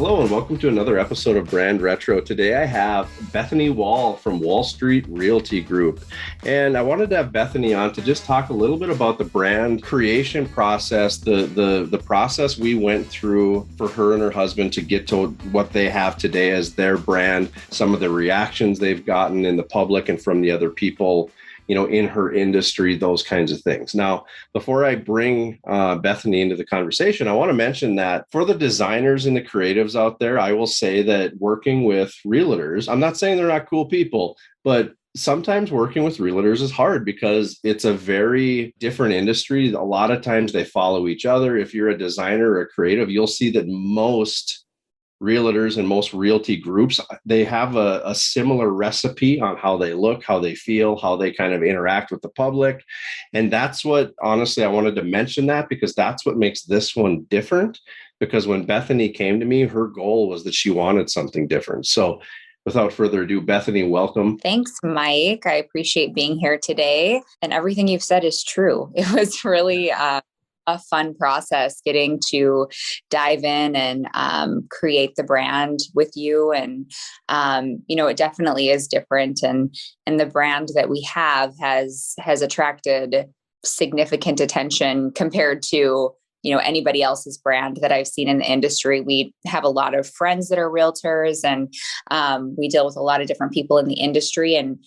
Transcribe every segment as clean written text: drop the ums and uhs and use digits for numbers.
Hello and welcome to another episode of Brand Retro. Today I have Bethany Wall from Wall Street Realty Group. And I wanted to have Bethany on to just talk a little bit about the brand creation process, the process we went through for her and her husband to get to what they have today as their brand, some of the reactions they've gotten in the public and from the other people in her industry, those kinds of things. Now, before I bring Bethany into the conversation, I want to mention that for the designers and the creatives out there, I will say that working with realtors, I'm not saying they're not cool people, but sometimes working with realtors is hard because it's a very different industry. A lot of times they follow each other. If you're a designer or a creative, you'll see that most realtors and most realty groups, they have a similar recipe on how they look, how they feel, how they kind of interact with the public. And that's what, honestly, I wanted to mention that because that's what makes this one different. Because when Bethany came to me, her goal was that she wanted something different. So without further ado, Bethany, welcome. Thanks, Mike. I appreciate being here today. And everything you've said is true. It was really a fun process getting to dive in and create the brand with you. And, it definitely is different. And the brand that we have has attracted significant attention compared to anybody else's brand that I've seen in the industry. We have a lot of friends that are realtors and we deal with a lot of different people in the industry. And,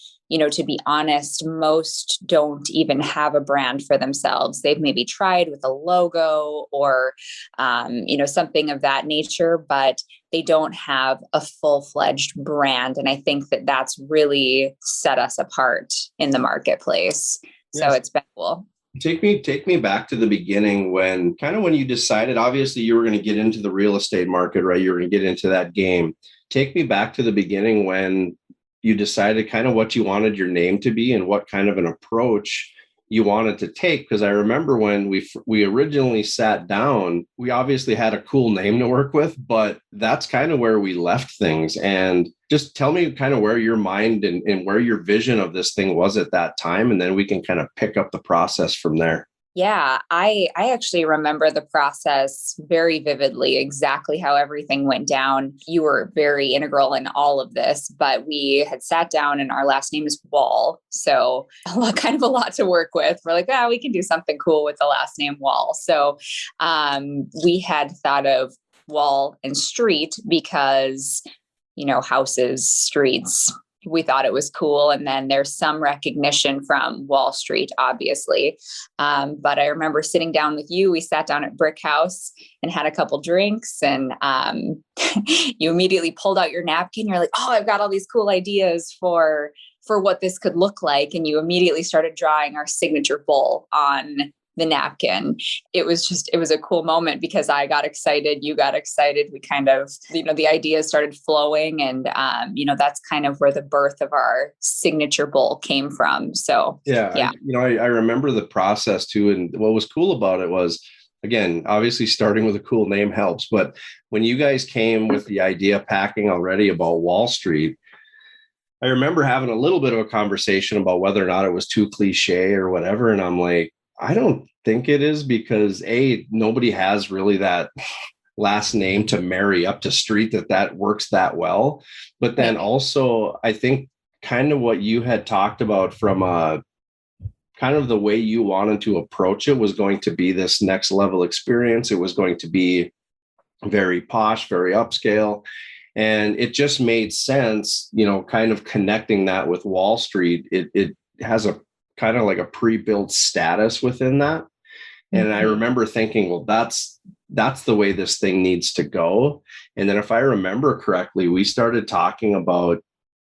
to be honest, most don't even have a brand for themselves. They've maybe tried with a logo or, something of that nature, but they don't have a full-fledged brand. And I think that that's really set us apart in the marketplace. So It's been cool. Take me back to the beginning when you decided, obviously you were going to get into the real estate market, right? You were going to get into that game. Take me back to the beginning when you decided kind of what you wanted your name to be and what kind of an approach you wanted to take. Because I remember when we originally sat down, we obviously had a cool name to work with, but that's kind of where we left things. And just tell me kind of where your mind and where your vision of this thing was at that time. And then we can kind of pick up the process from there. Yeah, I actually remember the process very vividly, exactly how everything went down. You were very integral in all of this, but we had sat down and our last name is Wall. So a lot to work with. We're like, we can do something cool with the last name Wall. So we had thought of Wall and Street because, houses, streets. We thought it was cool. And then there's some recognition from Wall Street, obviously. But I remember sitting down with you. We sat down at Brick House and had a couple drinks. And you immediately pulled out your napkin. You're like, I've got all these cool ideas for what this could look like. And you immediately started drawing our signature bull on the napkin. It was a cool moment because I got excited. You got excited. We kind of, the ideas started flowing and, that's kind of where the birth of our signature bowl came from. So, yeah. I remember the process too. And what was cool about it was, again, obviously starting with a cool name helps, but when you guys came with the idea packing already about Wall Street, I remember having a little bit of a conversation about whether or not it was too cliche or whatever. And I'm like, I don't think it is because nobody has really that last name to marry up to street that works that well. But then also, I think kind of what you had talked about from kind of the way you wanted to approach it was going to be this next level experience. It was going to be very posh, very upscale. And it just made sense, kind of connecting that with Wall Street. It has a kind of like a pre-built status within that. And I remember thinking, well, that's the way this thing needs to go. And then if I remember correctly, we started talking about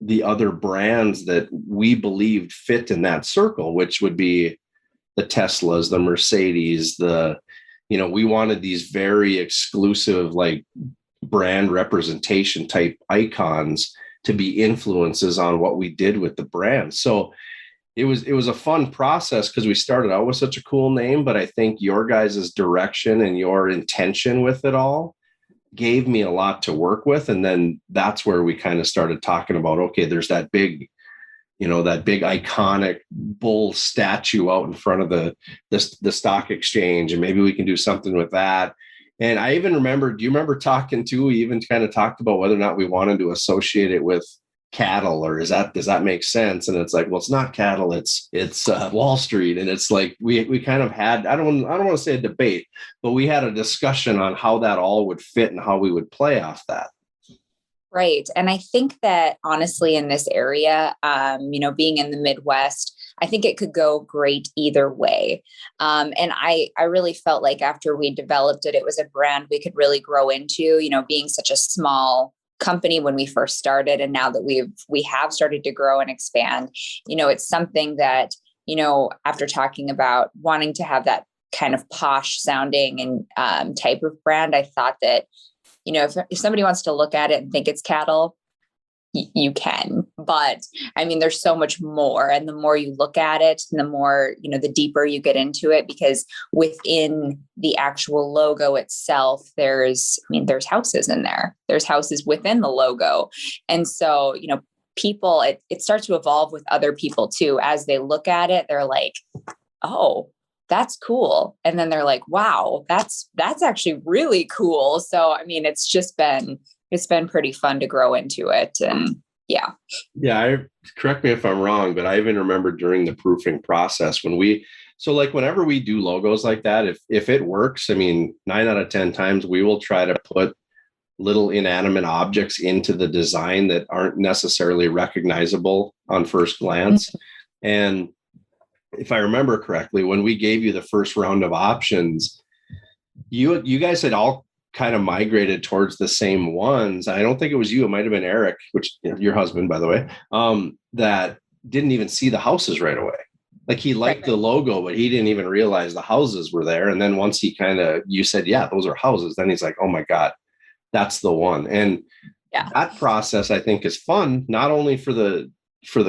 the other brands that we believed fit in that circle, which would be the Teslas, the Mercedes, we wanted these very exclusive, like brand representation type icons to be influences on what we did with the brand. So it was a fun process because we started out with such a cool name, but I think your guys' direction and your intention with it all gave me a lot to work with. And then that's where we kind of started talking about, okay, there's that big iconic bull statue out in front of the stock exchange. And maybe we can do something with that. And I even remember, do you remember talking to, we even kind of talked about whether or not we wanted to associate it with cattle, or does that make sense? And it's like, well, it's not cattle, it's Wall Street. And it's like, we kind of had, I don't want to say a debate, but we had a discussion on how that all would fit and how we would play off that. Right. And I think that honestly, in this area, being in the Midwest, I think it could go great either way. And I really felt like after we developed it, it was a brand we could really grow into, being such a small company when we first started. And now that we have started to grow and expand, it's something that, after talking about wanting to have that kind of posh sounding and type of brand, I thought that, if somebody wants to look at it and think it's cattle, you can, but I mean, there's so much more. And the more you look at it, the more, the deeper you get into it, because within the actual logo itself, there's houses in there. There's houses within the logo. And so, people, it starts to evolve with other people too. As they look at it, they're like, oh, that's cool. And then they're like, wow, that's actually really cool. So, I mean, it's been pretty fun to grow into it. And yeah. Yeah. Correct me if I'm wrong, but I even remember during the proofing process whenever we do logos like that, if it works, I mean, 9 out of 10 times we will try to put little inanimate objects into the design that aren't necessarily recognizable on first glance. And if I remember correctly, when we gave you the first round of options, you guys had all kind of migrated towards the same ones. I don't think it was you. It might have been Erik, which your husband, by the way, that didn't even see the houses right away. Like he liked the logo, but he didn't even realize the houses were there. And then once you said, yeah, those are houses. Then he's like, oh my God, that's the one. And that process, I think, is fun, not only for the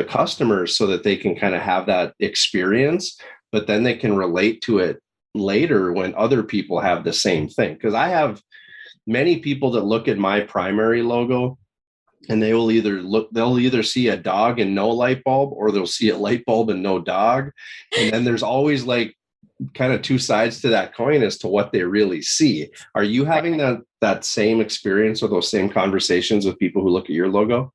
customers so that they can kind of have that experience, but then they can relate to it later when other people have the same thing. Because I have many people that look at my primary logo and they'll either see a dog and no light bulb, or they'll see a light bulb and no dog. And then there's always like kind of two sides to that coin as to what they really see. Are you having that same experience or those same conversations with people who look at your logo?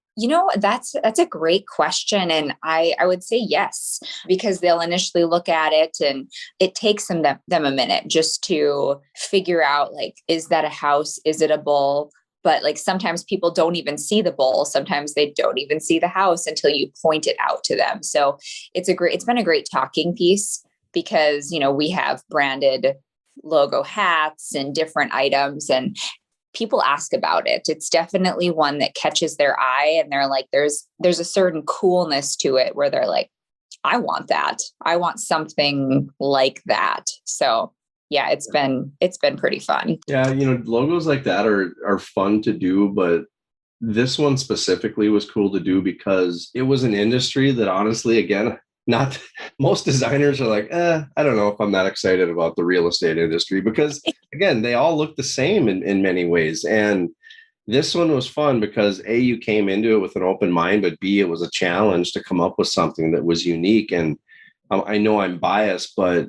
That's a great question. And I would say yes, because they'll initially look at it and it takes them a minute just to figure out, like, is that a house? Is it a bull? But like sometimes people don't even see the bull. Sometimes they don't even see the house until you point it out to them. So it's been a great talking piece, because, we have branded logo hats and different items, and people ask about it. It's definitely one that catches their eye, and they're like, there's a certain coolness to it where they're like, I want that. I want something like that. So yeah, it's been pretty fun. Yeah. Logos like that are fun to do, but this one specifically was cool to do because it was an industry that honestly, again, not most designers are like, I don't know if I'm that excited about the real estate industry, because again, they all look the same in many ways. And this one was fun because A, you came into it with an open mind, but B, it was a challenge to come up with something that was unique. And I know I'm biased, but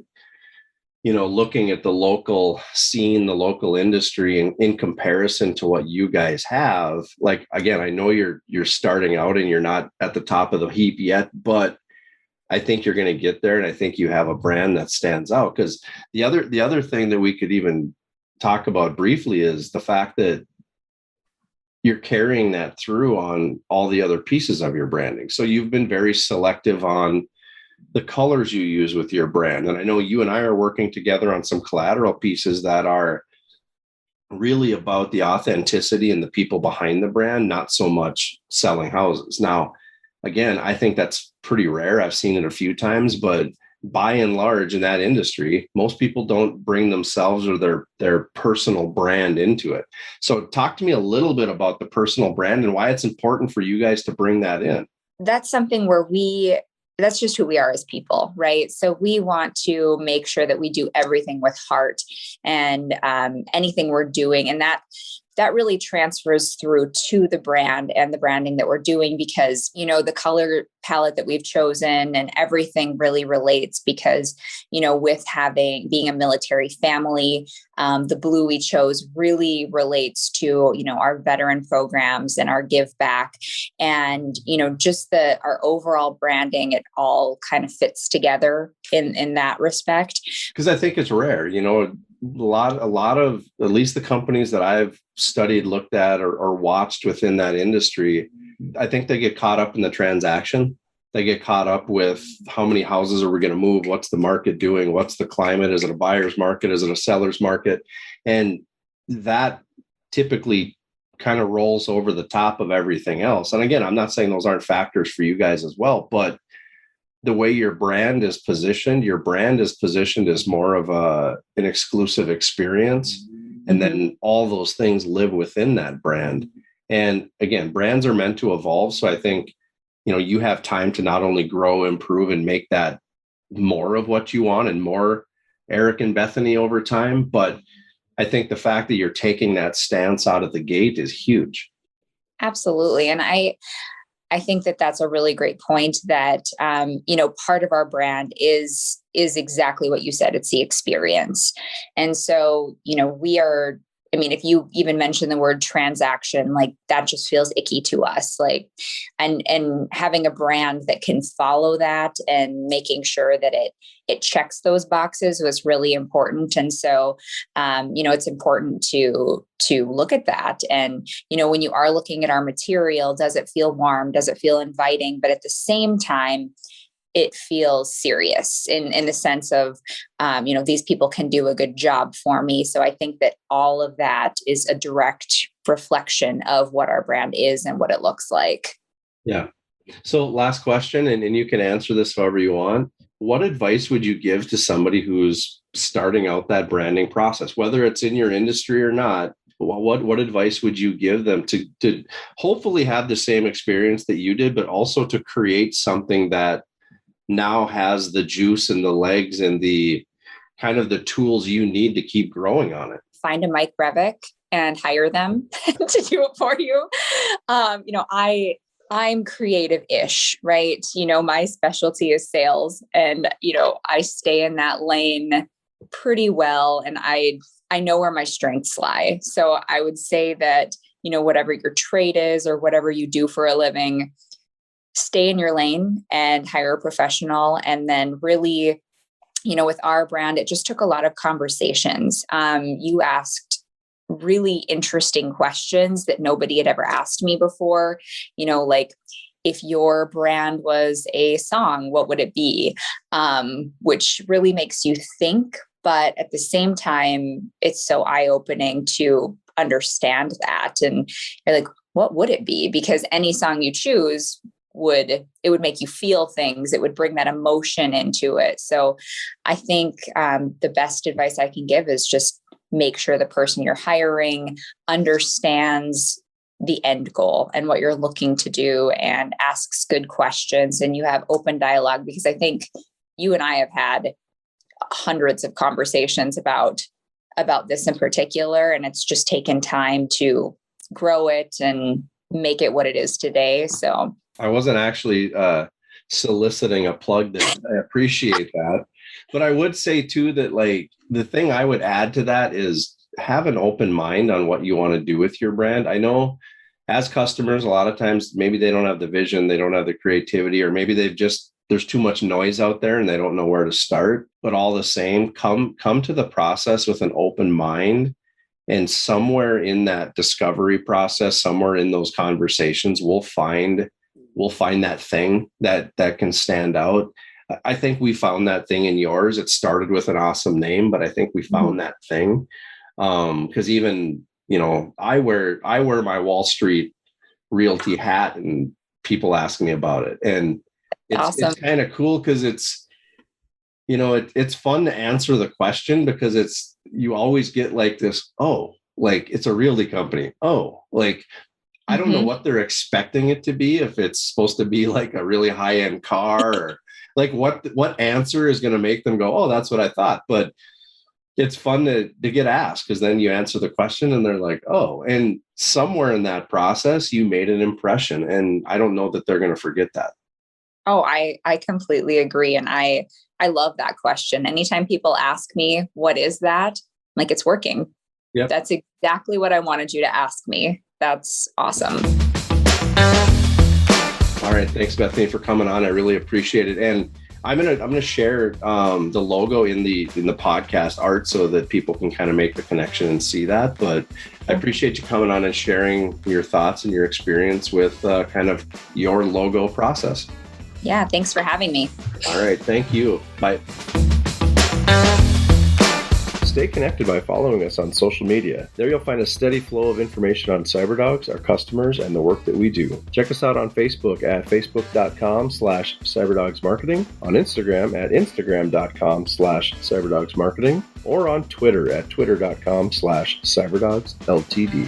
looking at the local scene, the local industry in comparison to what you guys have, like, again, I know you're starting out and you're not at the top of the heap yet, but I think you're going to get there. And I think you have a brand that stands out. Because the other thing that we could even talk about briefly is the fact that you're carrying that through on all the other pieces of your branding. So you've been very selective on the colors you use with your brand. And I know you and I are working together on some collateral pieces that are really about the authenticity and the people behind the brand, not so much selling houses. Now, again, I think that's pretty rare. I've seen it a few times, but by and large in that industry, most people don't bring themselves or their personal brand into it. So talk to me a little bit about the personal brand and why it's important for you guys to bring that in. That's something where that's just who we are as people, right? So we want to make sure that we do everything with heart and anything we're doing. And that that really transfers through to the brand and the branding that we're doing, because, the color palette that we've chosen and everything really relates because, with being a military family, the blue we chose really relates to, our veteran programs and our give back, and, just our overall branding, it all kind of fits together in that respect. Because I think it's rare, a lot of, at least the companies that I've studied, looked at, or watched within that industry, I think they get caught up in the transaction. They get caught up with how many houses are we going to move? What's the market doing? What's the climate? Is it a buyer's market? Is it a seller's market? And that typically kind of rolls over the top of everything else. And again, I'm not saying those aren't factors for you guys as well, but the way your brand is positioned as more of an exclusive experience. And then all those things live within that brand. And again, brands are meant to evolve. So I think, you have time to not only grow, improve, and make that more of what you want and more Erik and Bethany over time. But I think the fact that you're taking that stance out of the gate is huge. Absolutely. And I think that that's a really great point, that, part of our brand is exactly what you said. It's the experience. And so, if you even mention the word transaction, like that just feels icky to us, and having a brand that can follow that and making sure that it checks those boxes was really important. And so, it's important to look at that. And, when you are looking at our material, does it feel warm? Does it feel inviting? But at the same time, it feels serious in the sense of, these people can do a good job for me. So I think that all of that is a direct reflection of what our brand is and what it looks like. Yeah. So last question, and you can answer this however you want. What advice would you give to somebody who's starting out that branding process, whether it's in your industry or not? What advice would you give them to hopefully have the same experience that you did, but also to create something that now has the juice and the legs and the kind of the tools you need to keep growing on it? Find a Mike Brevick and hire them to do it for you. I'm creative-ish, right? My specialty is sales, and, I stay in that lane pretty well, and I know where my strengths lie. So I would say that, whatever your trade is or whatever you do for a living, stay in your lane and hire a professional. And then really, with our brand, it just took a lot of conversations. You asked really interesting questions that nobody had ever asked me before, like, if your brand was a song, what would it be? Which really makes you think, but at the same time, it's so eye-opening to understand that. And you're like, what would it be? Because any song you choose would make you feel things. It would bring that emotion into it. So I think the best advice I can give is just make sure the person you're hiring understands the end goal and what you're looking to do, and asks good questions, and you have open dialogue, because I think you and I have had hundreds of conversations about this in particular, and it's just taken time to grow it and make it what it is today. So I wasn't actually soliciting a plug there. I appreciate that. But I would say too that, like, the thing I would add to that is have an open mind on what you want to do with your brand. I know as customers, a lot of times maybe they don't have the vision, they don't have the creativity, or maybe there's too much noise out there and they don't know where to start. But all the same, come to the process with an open mind. And somewhere in that discovery process, somewhere in those conversations, we'll find that thing that can stand out. I think we found that thing in yours. It started with an awesome name, but I think we found that thing. Because even, I wear my Wall Street realty hat and people ask me about it. And it's kind of cool because it's fun to answer the question, because you always get like this, oh, like it's a realty company. Oh, like, I don't know what they're expecting it to be, if it's supposed to be like a really high-end car, or like what answer is going to make them go, oh, that's what I thought. But it's fun to get asked, because then you answer the question and they're like, oh, and somewhere in that process, you made an impression. And I don't know that they're going to forget that. Oh, I completely agree. And I love that question. Anytime people ask me, what is that? Like, it's working. Yep. That's exactly what I wanted you to ask me. That's awesome. All right. Thanks, Bethany, for coming on. I really appreciate it. And I'm gonna share the logo in the podcast art so that people can kind of make the connection and see that. But I appreciate you coming on and sharing your thoughts and your experience with kind of your logo process. Yeah, thanks for having me. All right, thank you. Bye. Stay connected by following us on social media. There you'll find a steady flow of information on CyberDogs, our customers, and the work that we do. Check us out on Facebook at facebook.com/CyberDogsMarketing, on Instagram at instagram.com/CyberDogsMarketing, or on Twitter at twitter.com/CyberDogsLTD.